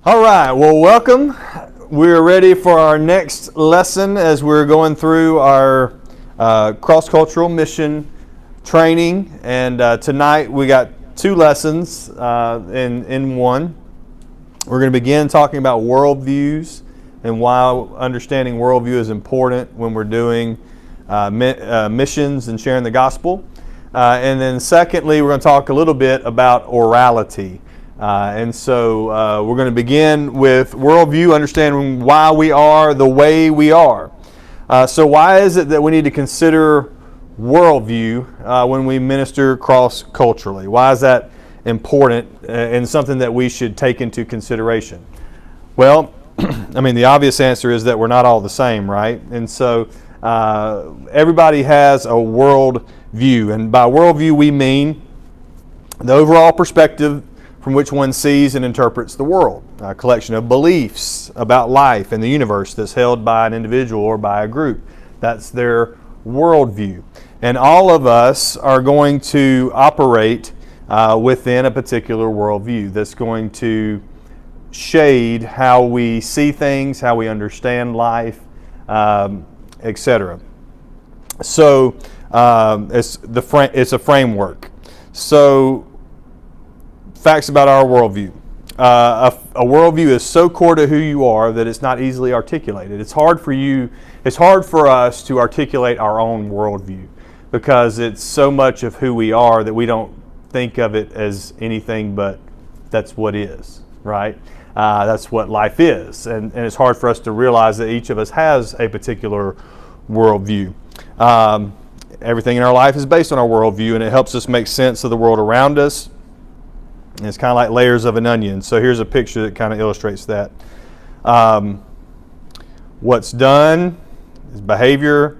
All right, well, welcome. We're ready for our next lesson as we're going through our cross-cultural mission training. And tonight we got two lessons in one. We're going to begin talking about worldviews and why understanding worldview is important when we're doing missions and sharing the gospel. And then secondly, we're going to talk a little bit about orality. And so we're going to begin with worldview, understanding why we are the way we are. So why is it that we need to consider worldview when we minister cross-culturally? Why is that important and something that we should take into consideration? Well, I mean, the obvious answer is that we're not all the same, right? And so everybody has a worldview. And by worldview, we mean the overall perspective from which one sees and interprets the world, a collection of beliefs about life and the universe that's held by an individual or by a group. That's their worldview. And all of us are going to operate within a particular worldview that's going to shade how we see things, how we understand life, etc. So it's a framework. So facts about our worldview. A worldview is so core to who you are that it's not easily articulated. It's hard for us to articulate our own worldview because it's so much of who we are that we don't think of it as anything but that's what is, right? That's what life is. And it's hard for us to realize that each of us has a particular worldview. Everything in our life is based on our worldview, and it helps us make sense of the world around us. And it's kind of like layers of an onion. So here's a picture that kind of illustrates that. What's done is behavior.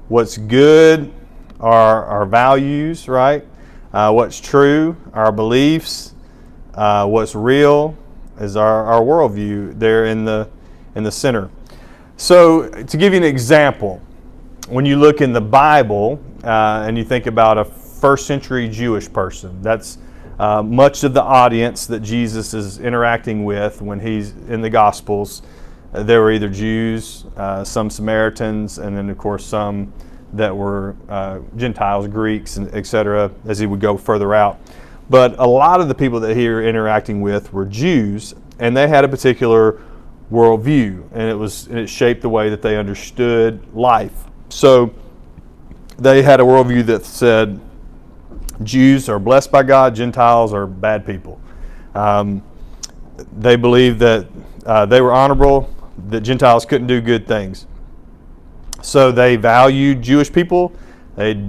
What's good are our values, right? What's true, our beliefs. What's real is our worldview there in the center. So to give you an example, when you look in the Bible and you think about a first century Jewish person, that's much of the audience that Jesus is interacting with when he's in the Gospels. There were either Jews, some Samaritans, and then of course some that were Gentiles, Greeks, and etc. as he would go further out. But a lot of the people that he was interacting with were Jews, and they had a particular worldview, and it shaped the way that they understood life. So they had a worldview that said Jews are blessed by God, Gentiles are bad people. They believed that they were honorable, that Gentiles couldn't do good things. So they valued Jewish people. They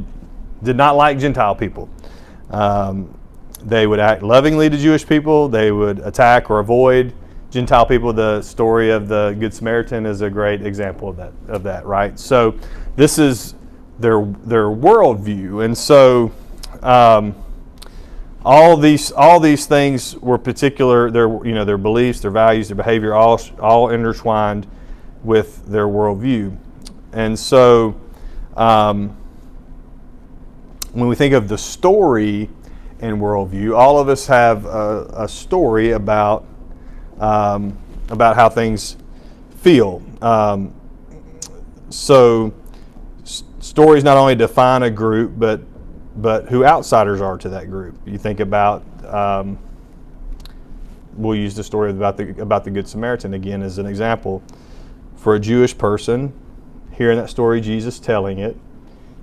did not like Gentile people. They would act lovingly to Jewish people. They would attack or avoid Gentile people. The story of the Good Samaritan is a great example of that, right? So this is their worldview. And so all these things were particular. Their beliefs, their values, their behavior, all intertwined with their worldview. And so when we think of the story in worldview, all of us have a story about how things feel. So stories not only define a group, but who outsiders are to that group. You think about, we'll use the story about the Good Samaritan again as an example. For a Jewish person, hearing that story, Jesus telling it,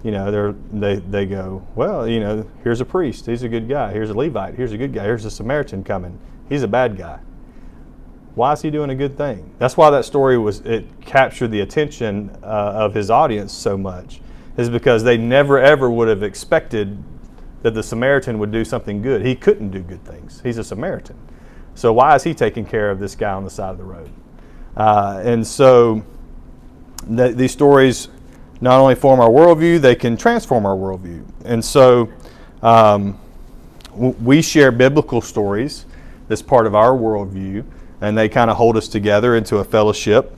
they go, well, here's a priest, he's a good guy. Here's a Levite, here's a good guy. Here's a Samaritan coming, he's a bad guy. Why is he doing a good thing? That's why that story it captured the attention of his audience so much, is because they never ever would have expected that the Samaritan would do something good. He couldn't do good things. He's a Samaritan. So why is he taking care of this guy on the side of the road? And so these stories not only form our worldview, they can transform our worldview. And so we share biblical stories that's part of our worldview, and they kind of hold us together into a fellowship.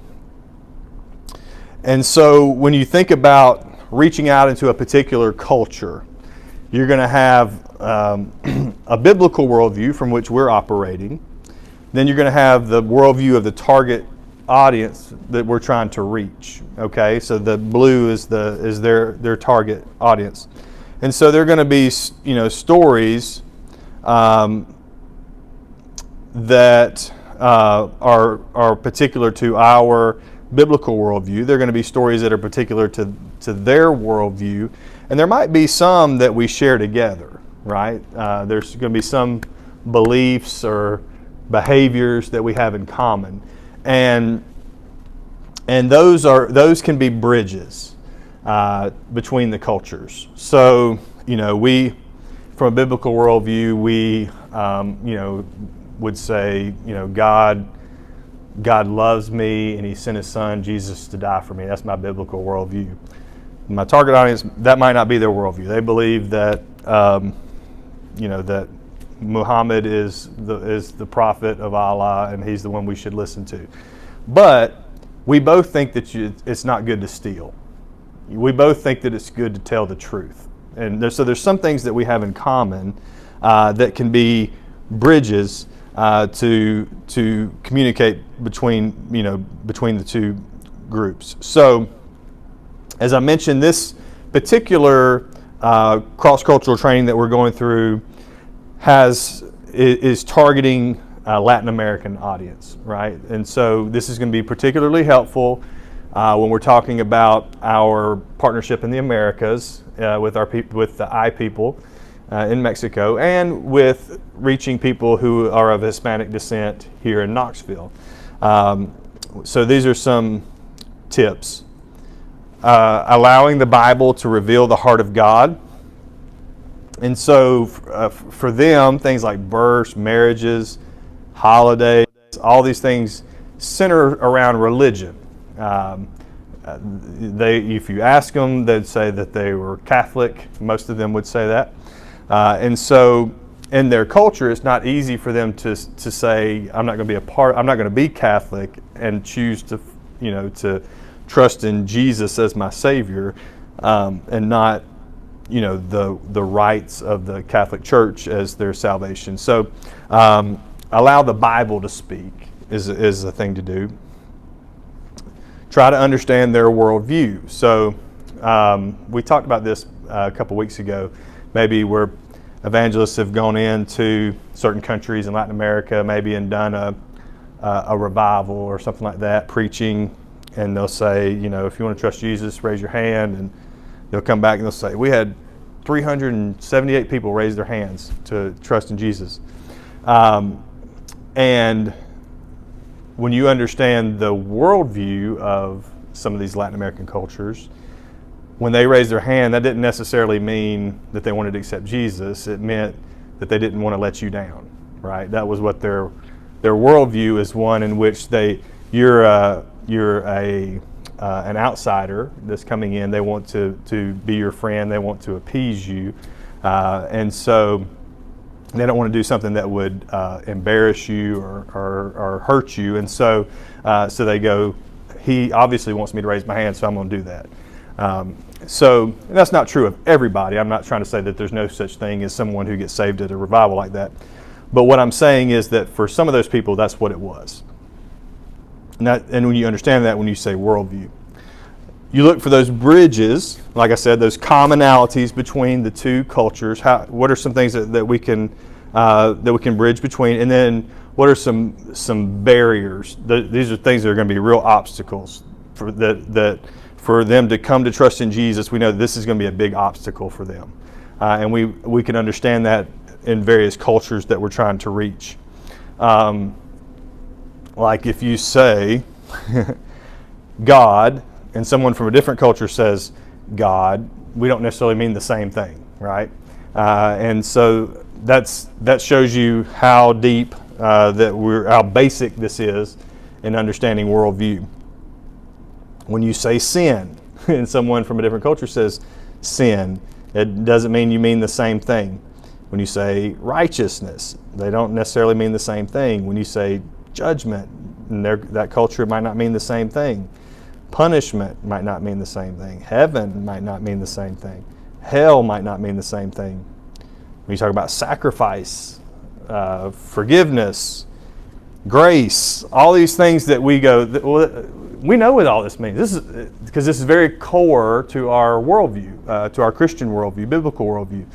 And so when you think about reaching out into a particular culture, you're going to have a biblical worldview from which we're operating. Then you're going to have the worldview of the target audience that we're trying to reach. Okay, so the blue is their target audience, and so they're going to be stories that are particular to our biblical worldview. They're going to be stories that are particular to their worldview, and there might be some that we share together, right? There's going to be some beliefs or behaviors that we have in common, and those can be bridges between the cultures. So we, from a biblical worldview, we would say God loves me and He sent His Son Jesus to die for me. That's my biblical worldview. My target audience, that might not be their worldview. They believe that that Muhammad is the prophet of Allah and he's the one we should listen to. But we both think that it's not good to steal. We both think that it's good to tell the truth. And there's some things that we have in common that can be bridges to communicate between the two groups. So, as I mentioned, this particular cross-cultural training that we're going through is targeting Latin American audience, right? And so this is going to be particularly helpful when we're talking about our partnership in the Americas with the I people in Mexico, and with reaching people who are of Hispanic descent here in Knoxville. So these are some tips. Allowing the Bible to reveal the heart of God. And so for them, things like births, marriages, holidays, all these things center around religion. If you ask them, they'd say that they were Catholic. Most of them would say that. And so in their culture, it's not easy for them to say, I'm not going to be Catholic and choose to trust in Jesus as my Savior, and not the rites of the Catholic Church as their salvation. So allow the Bible to speak is a thing to do. Try to understand their worldview. So we talked about this a couple weeks ago, maybe where evangelists have gone into certain countries in Latin America, maybe and done a revival or something like that, preaching, and they'll say, if you want to trust Jesus, raise your hand, and they'll come back and they'll say, we had 378 people raise their hands to trust in Jesus. And when you understand the worldview of some of these Latin American cultures, when they raised their hand, that didn't necessarily mean that they wanted to accept Jesus. It meant that they didn't want to let you down, right? That was what their worldview is, one in which you're an outsider that's coming in. They want to be your friend. They want to appease you, and so they don't want to do something that would embarrass you or hurt you. And so they go, he obviously wants me to raise my hand, so I'm going to do that. So that's not true of everybody. I'm not trying to say that there's no such thing as someone who gets saved at a revival like that. But what I'm saying is that for some of those people, that's what it was. And when you understand that, when you say worldview, you look for those bridges, like I said, those commonalities between the two cultures. What are some things that we can bridge between, and then what are some barriers? These are things that are going to be real obstacles for them to come to trust in Jesus. We know that this is going to be a big obstacle for them, and we can understand that in various cultures that we're trying to reach. Like if you say God, and someone from a different culture says God, we don't necessarily mean the same thing, right? And so that shows you how deep how basic this is in understanding worldview. When you say sin, and someone from a different culture says sin, it doesn't mean you mean the same thing. When you say righteousness, they don't necessarily mean the same thing. When you say judgment, in that culture might not mean the same thing. Punishment might not mean the same thing. Heaven might not mean the same thing. Hell might not mean the same thing. When you talk about sacrifice, forgiveness, grace, all these things that we go, well, we know what all this means. This is because this is very core to our worldview, to our Christian worldview, biblical worldview.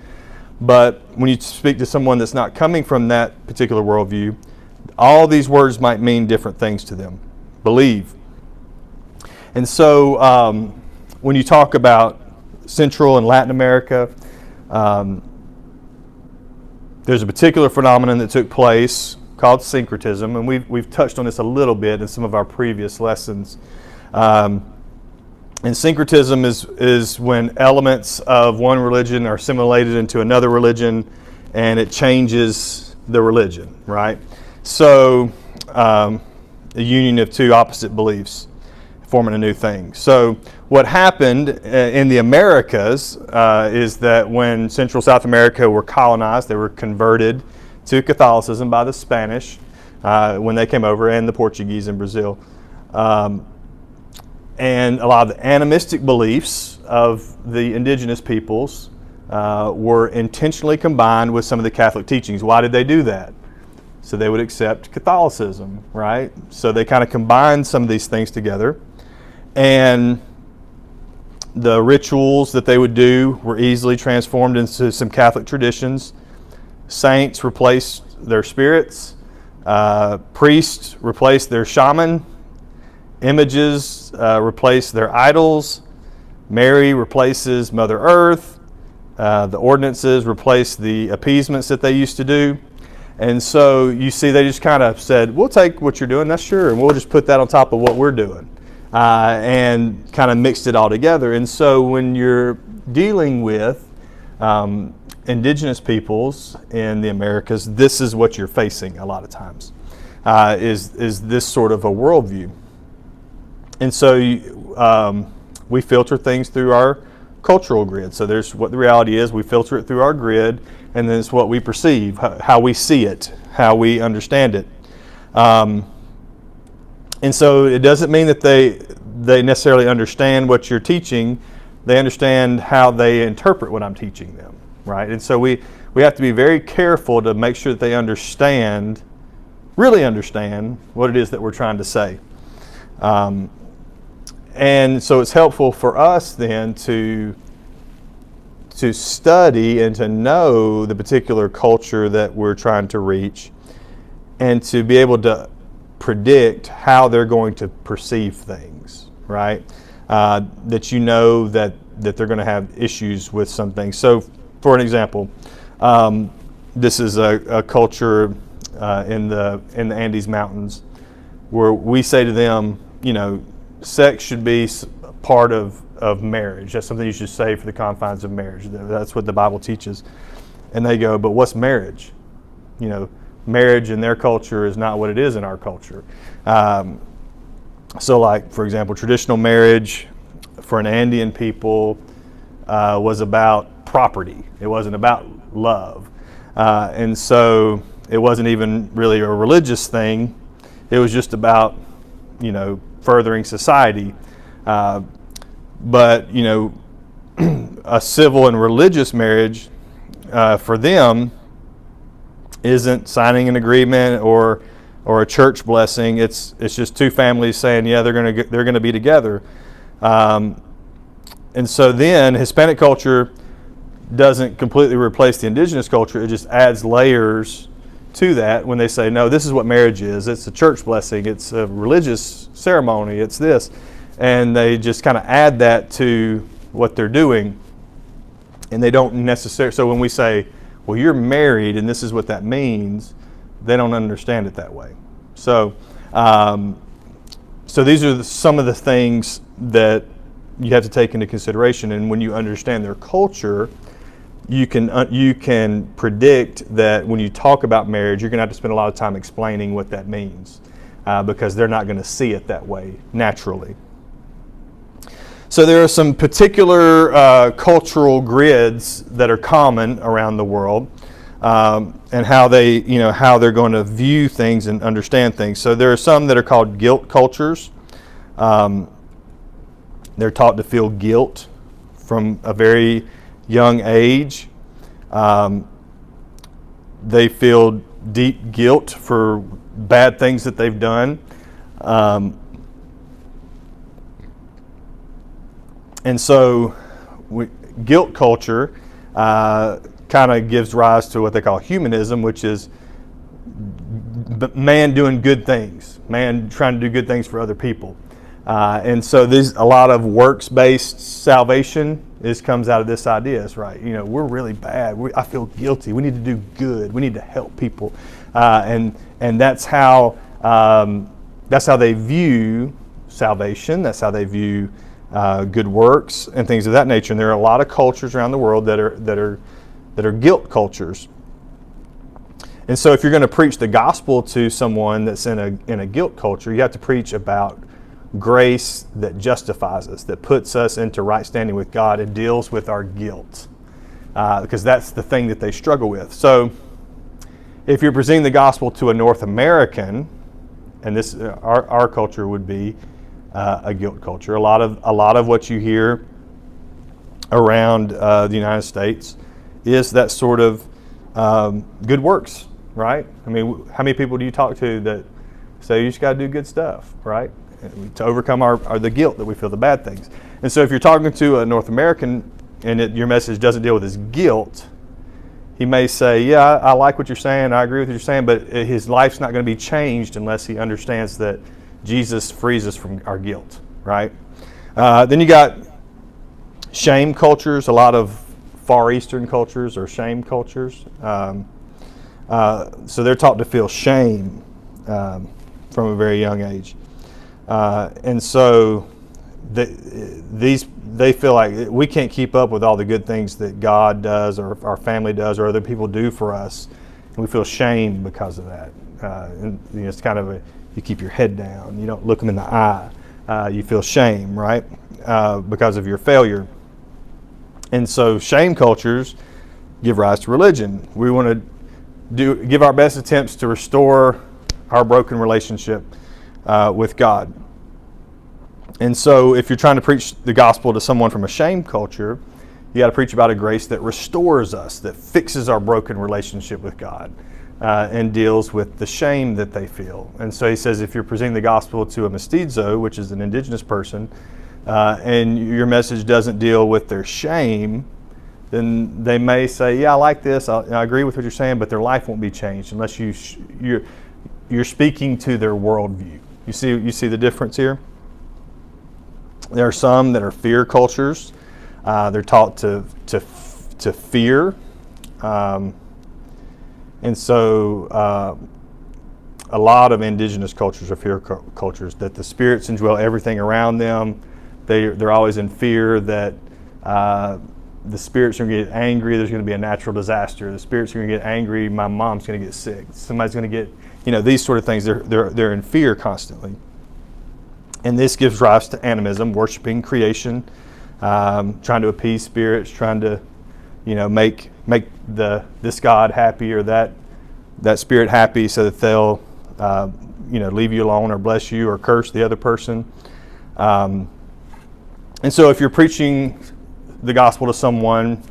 But when you speak to someone that's not coming from that particular worldview, all these words might mean different things to them. Believe. And so when you talk about Central and Latin America, there's a particular phenomenon that took place called syncretism, and we've touched on this a little bit in some of our previous lessons. And syncretism is when elements of one religion are assimilated into another religion, and it changes the religion, right? So a union of two opposite beliefs forming a new thing. So what happened in the Americas is that when Central South America were colonized, they were converted to Catholicism by the Spanish when they came over, and the Portuguese in Brazil. And a lot of the animistic beliefs of the indigenous peoples were intentionally combined with some of the Catholic teachings. Why did they do that? So they would accept Catholicism, right? So they kind of combined some of these things together. And the rituals that they would do were easily transformed into some Catholic traditions. Saints replaced their spirits. Priests replaced their shaman. Images replace their idols. Mary replaces Mother Earth. The ordinances replace the appeasements that they used to do. And so you see they just kind of said, we'll take what you're doing, that's sure, and we'll just put that on top of what we're doing. And kind of mixed it all together. And so when you're dealing with indigenous peoples in the Americas, this is what you're facing a lot of times, is this sort of a worldview. And so we filter things through our cultural grid. So there's what the reality is. We filter it through our grid, and then it's what we perceive, how we see it, how we understand it. And so it doesn't mean that they necessarily understand what you're teaching. They understand how they interpret what I'm teaching them, right? And so we have to be very careful to make sure that they understand, really understand what it is that we're trying to say. And so it's helpful for us then to study and to know the particular culture that we're trying to reach, and to be able to predict how they're going to perceive things, right? That you know that they're going to have issues with some things. So, for an example, this is a culture in the Andes Mountains where we say to them, you know, sex should be part of marriage. That's something you should say for the confines of marriage. That's what the Bible teaches. And they go, but what's marriage? You know, marriage in their culture is not what it is in our culture. So like, for example, traditional marriage for an Andean people was about property. It wasn't about love. And so it wasn't even really a religious thing. It was just about, you know, furthering society. But, you know, a civil and religious marriage for them isn't signing an agreement or a church blessing. It's just two families saying, yeah, they're going to be together. And so then Hispanic culture doesn't completely replace the indigenous culture. It just adds layers to that when they say, no, this is what marriage is. It's a church blessing. It's a religious ceremony. It's this. And they just kind of add that to what they're doing. And they don't necessarily, so when we say, well, you're married and this is what that means, they don't understand it that way. So so these are some of the things that you have to take into consideration. And when you understand their culture, you can predict that when you talk about marriage, you're going to have to spend a lot of time explaining what that means because they're not going to see it that way naturally. So there are some particular cultural grids that are common around the world, and how they're going to view things and understand things. So there are some that are called guilt cultures. They're taught to feel guilt from a very young age. They feel deep guilt for bad things that they've done. And so guilt culture kind of gives rise to what they call humanism, which is man doing good things, man trying to do good things for other people. And so a lot of works-based salvation comes out of this idea. It's right. We're really bad. I feel guilty. We need to do good. We need to help people. And that's how they view salvation. That's how they view good works and things of that nature. And there are a lot of cultures around the world that are guilt cultures. And so if you're going to preach the gospel to someone that's in a guilt culture, you have to preach about grace that justifies us, that puts us into right standing with God and deals with our guilt, because that's the thing that they struggle with. So if you're presenting the gospel to a North American, and this our culture would be a guilt culture. A lot of what you hear around the United States is that sort of good works, right? I mean, how many people do you talk to that say you just got to do good stuff, right? To overcome the guilt that we feel, the bad things. And so if you're talking to a North American and your message doesn't deal with his guilt, he may say, yeah, I like what you're saying, I agree with what you're saying, but his life's not going to be changed unless he understands that Jesus frees us from our guilt, right? Then you got shame cultures. A lot of Far Eastern cultures are shame cultures. So they're taught to feel shame from a very young age. And so they feel like we can't keep up with all the good things that God does or our family does or other people do for us. And we feel shame because of that. And it's kind of you keep your head down. You don't look them in the eye. You feel shame, right? Because of your failure. And so shame cultures give rise to religion. We want to give our best attempts to restore our broken relationship with God. And so if you're trying to preach the gospel to someone from a shame culture, you got to preach about a grace that restores us, that fixes our broken relationship with God, and deals with the shame that they feel. And so he says if you're presenting the gospel to a mestizo, which is an indigenous person, and your message doesn't deal with their shame, then they may say, yeah, I like this, I agree with what you're saying, but their life won't be changed unless you're speaking to their worldview. You see the difference here? There are some that are fear cultures. They're taught to fear. And so a lot of indigenous cultures are fear cultures, that the spirits indwell everything around them. They're always in fear that the spirits are going to get angry, there's going to be a natural disaster. The spirits are going to get angry, my mom's going to get sick. Somebody's going to get, these sort of things. They're in fear constantly. And this gives rise to animism, worshiping creation, trying to appease spirits, trying to, make this God happy or that spirit happy so that they'll, leave you alone or bless you or curse the other person. And so if you're preaching the gospel to someone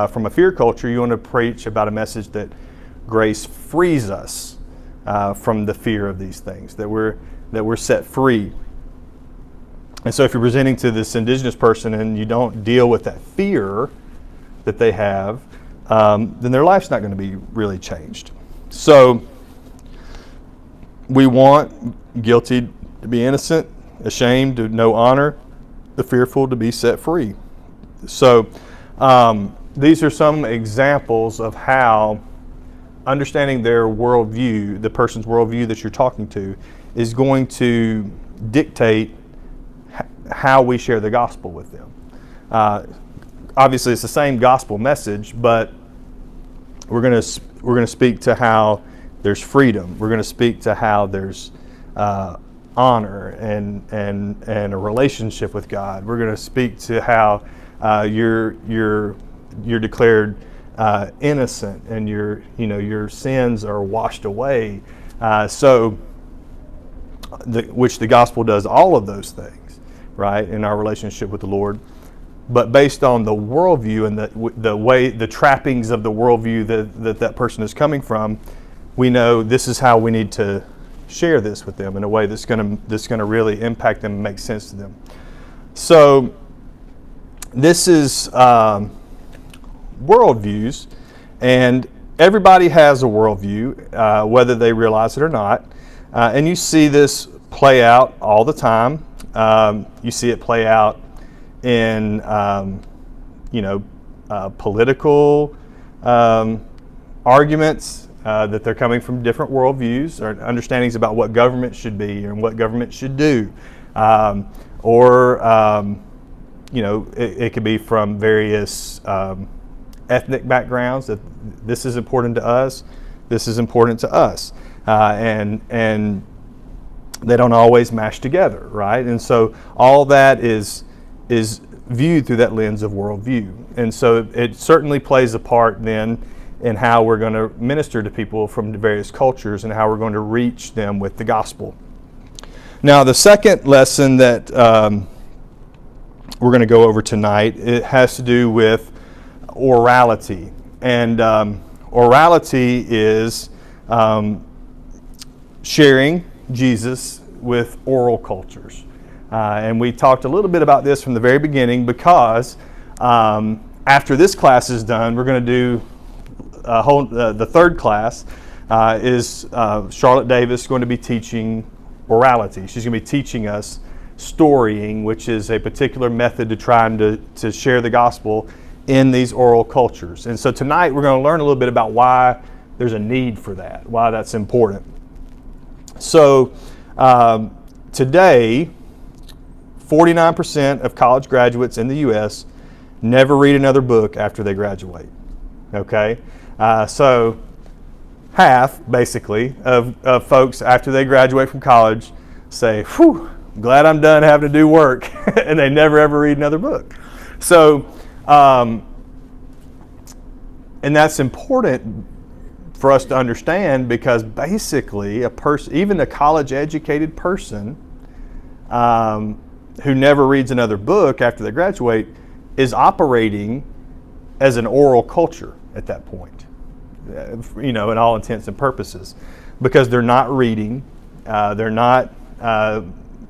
from a fear culture, you want to preach about a message that grace frees us from the fear of these things, that we're set free. And so if you're presenting to this indigenous person and you don't deal with that fear that they have, then their life's not going to be really changed. So we want guilty to be innocent, ashamed to know honor, the fearful to be set free. So these are some examples of how understanding their worldview, the person's worldview that you're talking to, is going to dictate how we share the gospel with them. Obviously, it's the same gospel message, but we're going to speak to how there's freedom. We're going to speak to how there's honor and a relationship with God. We're going to speak to how you're declared innocent and your sins are washed away. Which the gospel does all of those things, right, in our relationship with the Lord. But based on the worldview and the trappings of the worldview that person is coming from, we know this is how we need to share this with them in a way that's going to really impact them and make sense to them. So this is worldviews, and everybody has a worldview, whether they realize it or not. And you see this play out all the time. You see it play out in, political arguments, that they're coming from different worldviews or understandings about what government should be and what government should do. It could be from various ethnic backgrounds, that this is important to us, this is important to us. And they don't always mash together, right? And so all that is viewed through that lens of worldview. And so it certainly plays a part then in how we're going to minister to people from the various cultures and how we're going to reach them with the gospel. Now, the second lesson that we're going to go over tonight, it has to do with orality. And orality is sharing Jesus with oral cultures. And we talked a little bit about this from the very beginning, because after this class is done, we're going to do the third class is Charlotte Davis going to be teaching orality. She's going to be teaching us storying, which is a particular method to trying to share the gospel in these oral cultures. And so tonight we're going to learn a little bit about why there's a need for that, why that's important. So today, 49% of college graduates in the U.S. never read another book after they graduate. Okay? So half, basically, of folks after they graduate from college say, "Whew, glad I'm done having to do work," and they never ever read another book. So, and that's important for us to understand, because basically a person, even a college-educated person who never reads another book after they graduate, is operating as an oral culture at that point, in all intents and purposes, because they're not reading, they're not,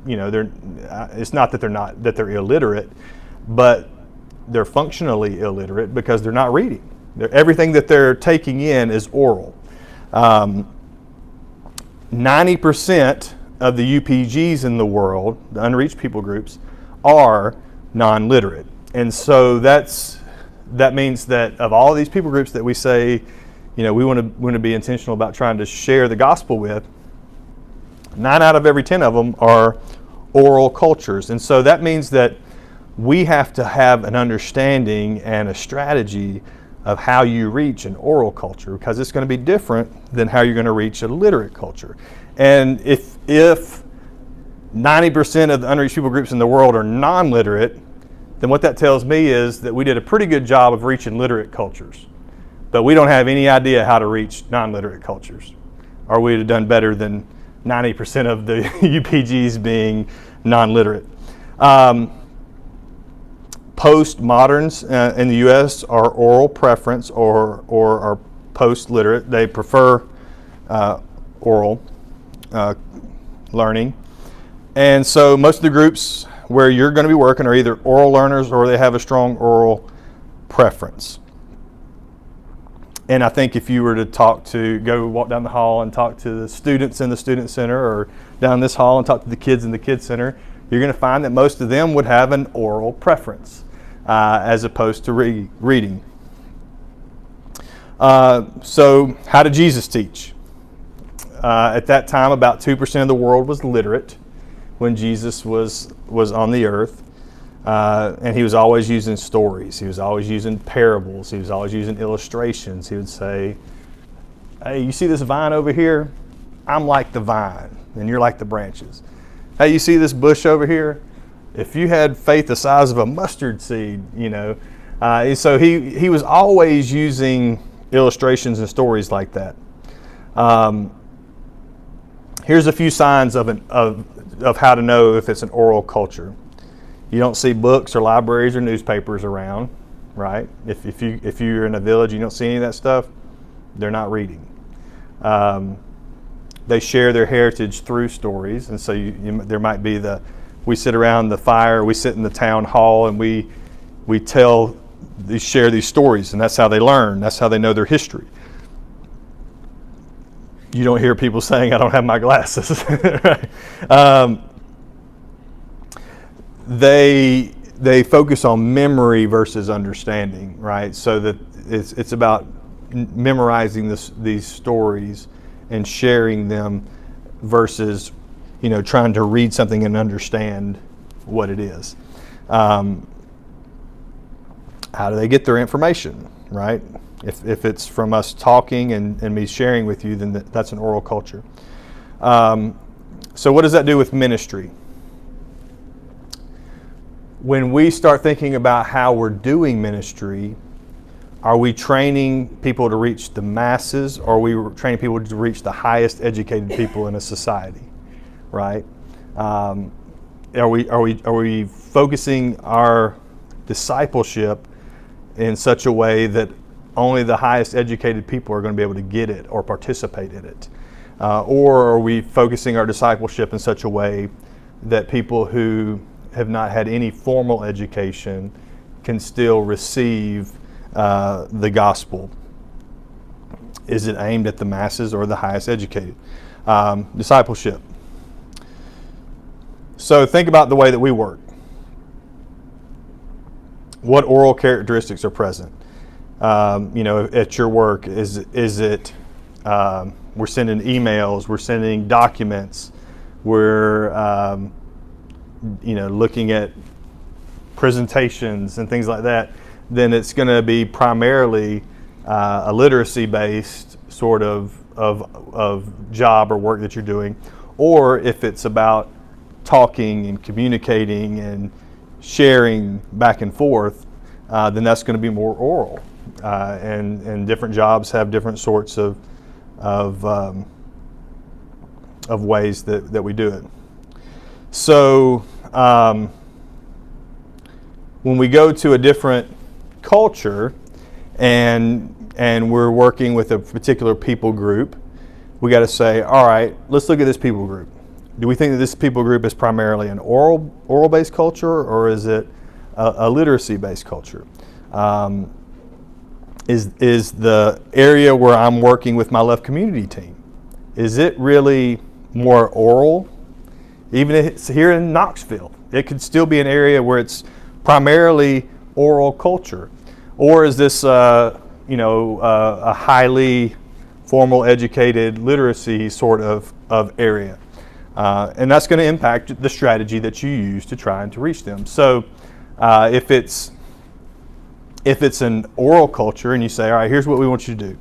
it's not that they're illiterate, but they're functionally illiterate because they're not reading. Everything that they're taking in is oral. 90% of the UPGs in the world, the unreached people groups, are non-literate. And so that means that of all these people groups that we say, we want to be intentional about trying to share the gospel with, 9 out of every 10 of them are oral cultures. And so that means that we have to have an understanding and a strategy of how you reach an oral culture, because it's going to be different than how you're going to reach a literate culture. And if 90% of the unreached people groups in the world are non-literate, then what that tells me is that we did a pretty good job of reaching literate cultures, but we don't have any idea how to reach non-literate cultures, or we'd have done better than 90% of the UPGs being non-literate. Postmoderns in the U.S. are oral preference or are post-literate. They prefer oral learning. And so most of the groups where you're going to be working are either oral learners or they have a strong oral preference. And I think if you were to go walk down the hall and talk to the students in the student center, or down this hall and talk to the kids in the kids center, you're going to find that most of them would have an oral preference as opposed to reading. So how did Jesus teach? At that time, about 2% of the world was literate when Jesus was on the earth. And he was always using stories. He was always using parables. He was always using illustrations. He would say, "Hey, you see this vine over here? I'm like the vine, and you're like the branches. Hey, you see this bush over here? If you had faith the size of a mustard seed, So he was always using illustrations and stories like that. Here's a few signs of how to know if it's an oral culture. You don't see books or libraries or newspapers around, right? If you're in a village, you don't see any of that stuff, they're not reading. They share their heritage through stories, and so there might be we sit around the fire, we sit in the town hall, and we share these stories, and that's how they learn. That's how they know their history. You don't hear people saying, "I don't have my glasses." Right? They focus on memory versus understanding, right? So that it's about memorizing these stories and sharing them versus, trying to read something and understand what it is. How do they get their information, right? If it's from us talking and me sharing with you, then that's an oral culture. So what does that do with ministry? When we start thinking about how we're doing ministry, are we training people to reach the masses, or are we training people to reach the highest educated people in a society, right? Are we focusing our discipleship in such a way that only the highest educated people are going to be able to get it or participate in it? Or are we focusing our discipleship in such a way that people who have not had any formal education can still receive the gospel? Is it aimed at the masses or the highest educated? Discipleship. So think about the way that we work. What oral characteristics are present? At your work, is it we're sending emails, we're sending documents, we're looking at presentations and things like that, then it's going to be primarily a literacy-based sort of job or work that you're doing. Or if it's about talking and communicating and sharing back and forth, then that's going to be more oral. And different jobs have different sorts of ways that we do it. So when we go to a different culture and we're working with a particular people group, we got to say, all right, let's look at this people group. Do we think that this people group is primarily an oral-based culture, or is it a literacy-based culture? Is the area where I'm working with my Love Community team, is it really more oral? Even if it's here in Knoxville, it could still be an area where it's primarily oral culture. Or is this a highly formal, educated literacy sort of area? And that's going to impact the strategy that you use to try and to reach them. So if it's an oral culture and you say, all right, here's what we want you to do.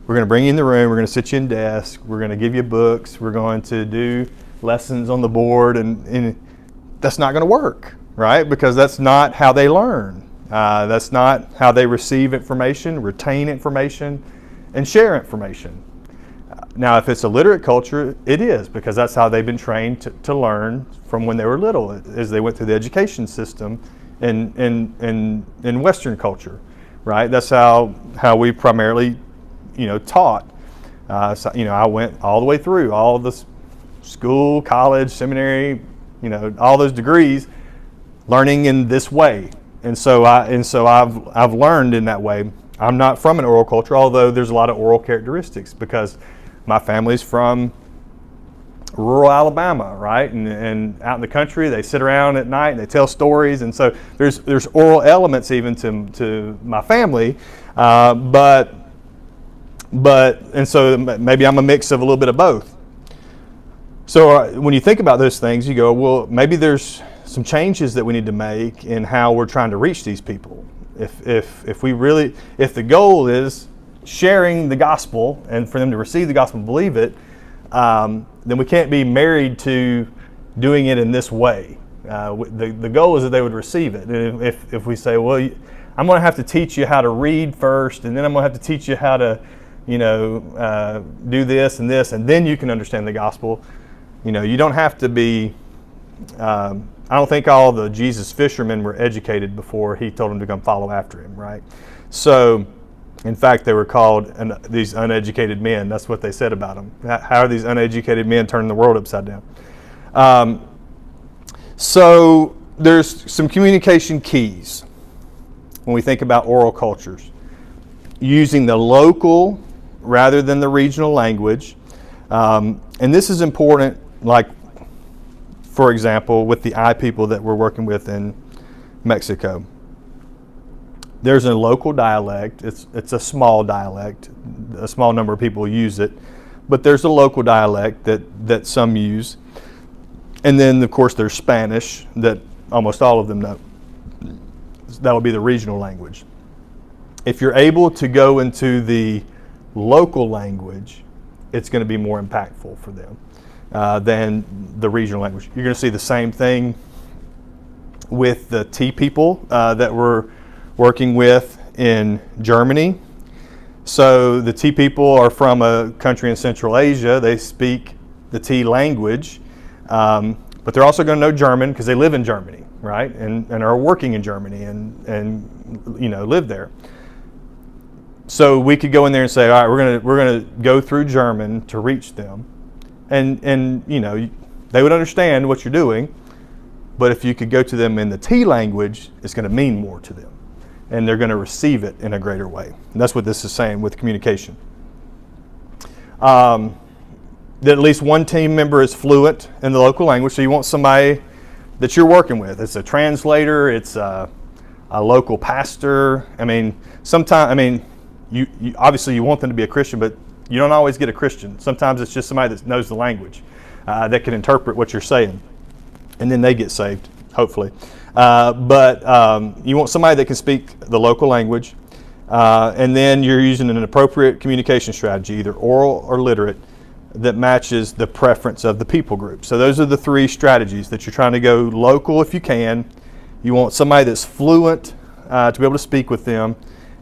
We're going to bring you in the room, we're going to sit you in desk, we're going to give you books, we're going to do lessons on the board, and that's not going to work, right? Because that's not how they learn. That's not how they receive information, retain information, and share information. Now, if it's a literate culture, it is, because that's how they've been trained to learn from when they were little, as they went through the education system in Western culture, right? That's how we primarily, taught. I went all the way through all the school, college, seminary, all those degrees, learning in this way, and so I've learned in that way. I'm not from an oral culture, although there's a lot of oral characteristics because my family's from rural Alabama, right? And out in the country, they sit around at night and they tell stories, and so there's oral elements even to my family, but so maybe I'm a mix of a little bit of both. So when you think about those things, you go, well, maybe there's some changes that we need to make in how we're trying to reach these people. If the goal is sharing the gospel and for them to receive the gospel and believe it, then we can't be married to doing it in this way. The goal is that they would receive it. And if we say, well, I'm going to have to teach you how to read first, and then I'm going to have to teach you how to, do this, and then you can understand the gospel. You don't have to be. I don't think all the Jesus fishermen were educated before he told them to come follow after him, right? So In fact, they were called these uneducated men. That's what they said about them. How are these uneducated men turning the world upside down? So there's some communication keys when we think about oral cultures. Using the local rather than the regional language. And this is important, like, for example, with the I people that we're working with in Mexico. There's a local dialect. It's a small dialect. A small number of people use it. But there's a local dialect that some use. And then, of course, there's Spanish that almost all of them know. That would be the regional language. If you're able to go into the local language, it's going to be more impactful for them than the regional language. You're going to see the same thing with the T people that we're working with in Germany. So the T people are from a country in Central Asia. They speak the T language, but they're also going to know German because they live in Germany, right? And are working in Germany and live there. So we could go in there and say, all right, we're gonna go through German to reach them, and they would understand what you're doing. But if you could go to them in the T language, it's going to mean more to them, and they're going to receive it in a greater way. And that's what this is saying with communication. That at least one team member is fluent in the local language. So you want somebody that you're working with. It's a translator. It's a local pastor. You obviously you want them to be a Christian, but you don't always get a Christian. Sometimes it's just somebody that knows the language, that can interpret what you're saying, and then they get saved, hopefully. But you want somebody that can speak the local language, and then you're using an appropriate communication strategy, either oral or literate, that matches the preference of the people group. So those are the three strategies that you're trying to go local if you can. You want somebody that's fluent to be able to speak with them.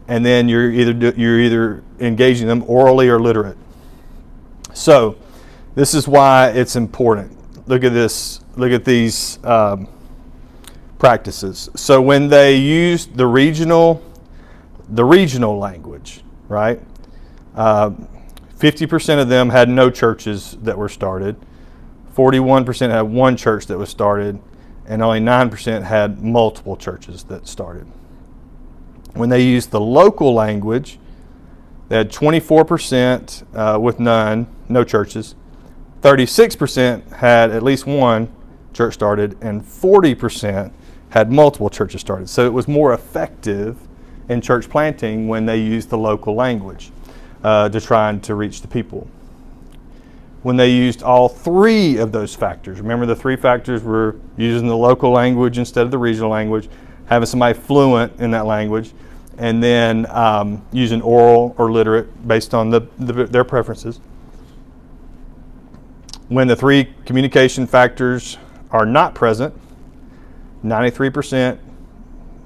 And then you're either engaging them orally or literate. So this is why it's important. Look at this. Look at these practices. So when they used the regional language, right? 50% of them had no churches that were started. 41% had one church that was started, and only 9% had multiple churches that started. When they used the local language, they had 24% with no churches. 36% had at least one church started, and 40% had multiple churches started. So it was more effective in church planting when they used the local language to try and to reach the people. When they used all three of those factors, remember the three factors were using the local language instead of the regional language, having somebody fluent in that language, and then using oral or literate based on their preferences. When the three communication factors are not present, 93%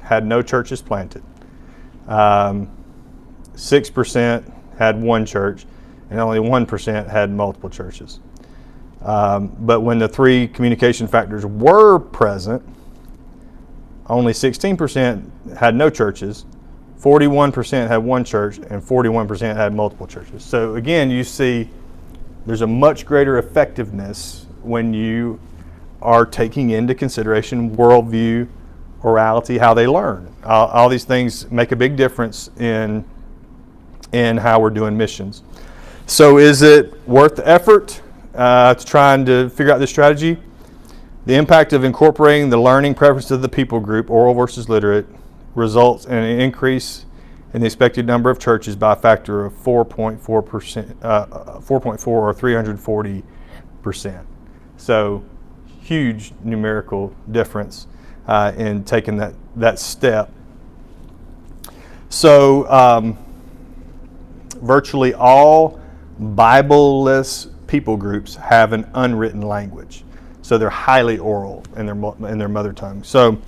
had no churches planted. 6% had one church, and only 1% had multiple churches. But when the three communication factors were present, only 16% had no churches, 41% had one church, and 41% had multiple churches. So again, you see there's a much greater effectiveness when you are taking into consideration worldview, orality, how they learn. All these things make a big difference in how we're doing missions. So is it worth the effort to trying to figure out this strategy? The impact of incorporating the learning preferences of the people group, oral versus literate, results in an increase in the expected number of churches by a factor of 4.4%, 4.4 or 340%. So huge numerical difference in taking that step. So virtually all Bible-less people groups have an unwritten language. So they're highly oral in their mother tongue. So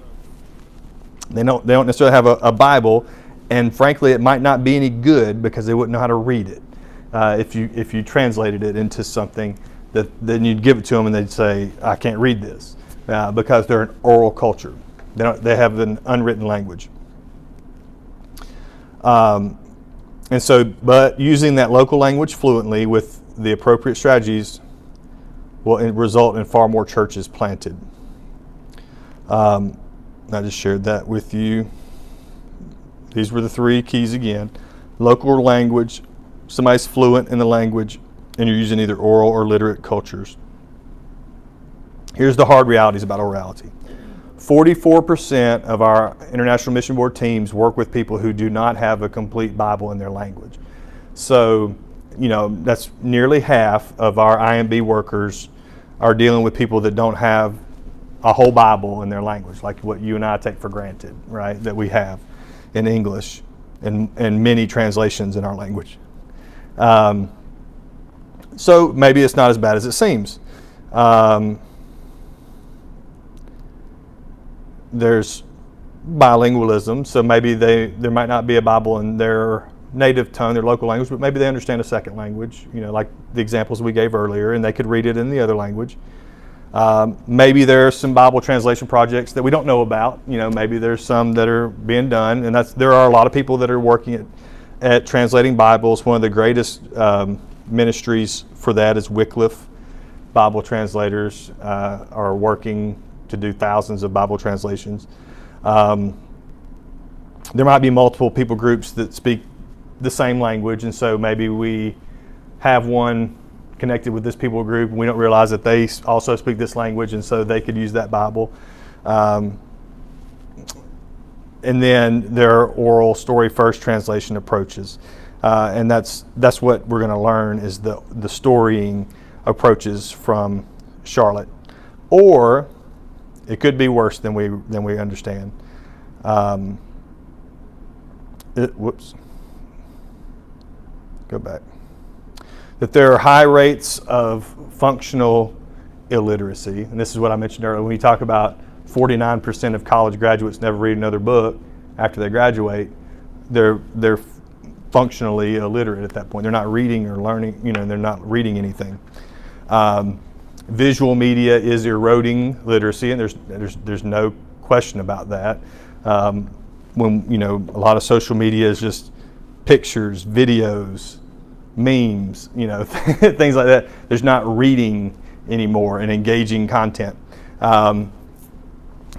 they don't necessarily have a Bible, and frankly, it might not be any good because they wouldn't know how to read it. If you translated it into something, then you'd give it to them and they'd say, "I can't read this," because they're an oral culture. They have an unwritten language. And so, but using that local language fluently with the appropriate strategies will result in far more churches planted. I just shared that with you. These were the three keys again. Local language, somebody's fluent in the language, and you're using either oral or literate cultures. Here's the hard realities about orality. 44% of our International Mission Board teams work with people who do not have a complete Bible in their language. So, that's nearly half of our IMB workers are dealing with people that don't have a whole Bible in their language, like what you and I take for granted, right, that we have in English and many translations in our language. So maybe it's not as bad as it seems. There's bilingualism, so maybe there might not be a Bible in their native tongue, their local language, but maybe they understand a second language, like the examples we gave earlier, and they could read it in the other language. Maybe there are some Bible translation projects that we don't know about. Maybe there's some that are being done, and there are a lot of people that are working at translating Bibles. One of the greatest ministries for that is Wycliffe. Bible translators are working to do thousands of Bible translations. There might be multiple people groups that speak the same language, and so maybe we have one connected with this people group and we don't realize that they also speak this language, and so they could use that Bible. And then there are oral story first translation approaches, and that's what we're going to learn is the storying approaches from Charlotte. Or it could be worse than we understand. Go back. That there are high rates of functional illiteracy, and this is what I mentioned earlier. When we talk about 49% of college graduates never read another book after they graduate, they're functionally illiterate at that point. They're not reading or learning. They're not reading anything. Visual media is eroding literacy, and there's no question about that. When a lot of social media is just pictures, videos, memes, things like that. There's not reading anymore and engaging content. A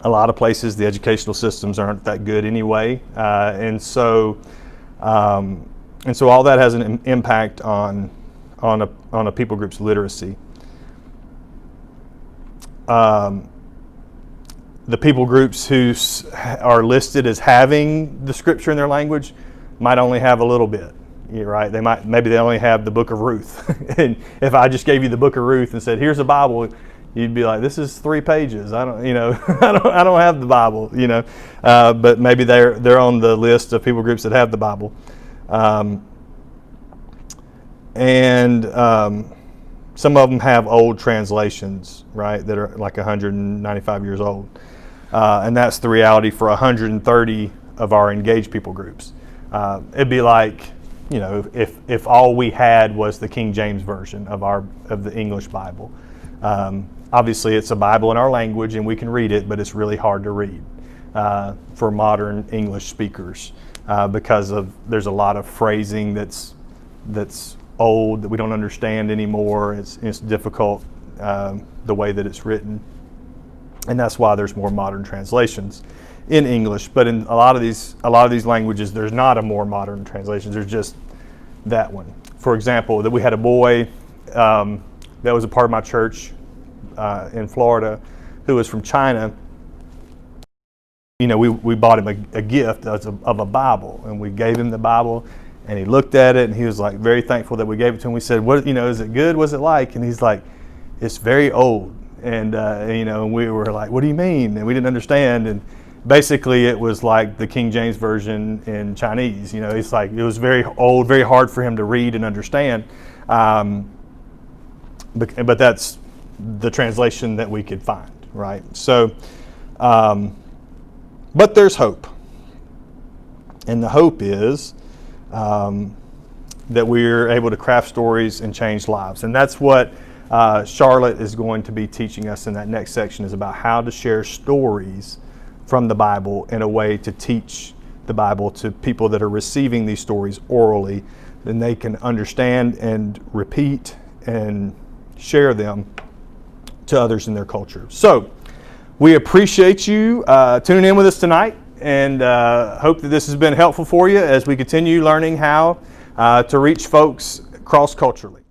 lot of places the educational systems aren't that good anyway, and so all that has an impact on a people group's literacy. The people groups who are listed as having the scripture in their language might only have a little bit. Right? Maybe they only have the Book of Ruth. And if I just gave you the Book of Ruth and said, "Here's a Bible," you'd be like, "This is 3 pages. I don't, I don't have the Bible." But maybe they're on the list of people groups that have the Bible, and some of them have old translations, right? That are like 195 years old, and that's the reality for 130 of our engaged people groups. It'd be like, if all we had was the King James version of the English Bible. Obviously, it's a Bible in our language and we can read it, but it's really hard to read for modern English speakers because there's a lot of phrasing that's old that we don't understand anymore. It's difficult the way that it's written, and that's why there's more modern translations in English. But in a lot of these languages, there's not a more modern translation. There's just that one. For example, that we had a boy that was a part of my church in Florida who was from China. We bought him a gift of a Bible, and we gave him the Bible, and he looked at it and he was like very thankful that we gave it to him. We said, "What, is it good? What's it like?" And he's like, "It's very old." And we were like, "What do you mean?" And we didn't understand. And basically, it was like the King James version in Chinese. It's like it was very old, very hard for him to read and understand. But that's the translation that we could find, right? So, but there's hope, and the hope is that we're able to craft stories and change lives, and that's what Charlotte is going to be teaching us in that next section, is about how to share stories from the Bible in a way to teach the Bible to people that are receiving these stories orally, then they can understand and repeat and share them to others in their culture. So we appreciate you tuning in with us tonight, and hope that this has been helpful for you as we continue learning how to reach folks cross-culturally.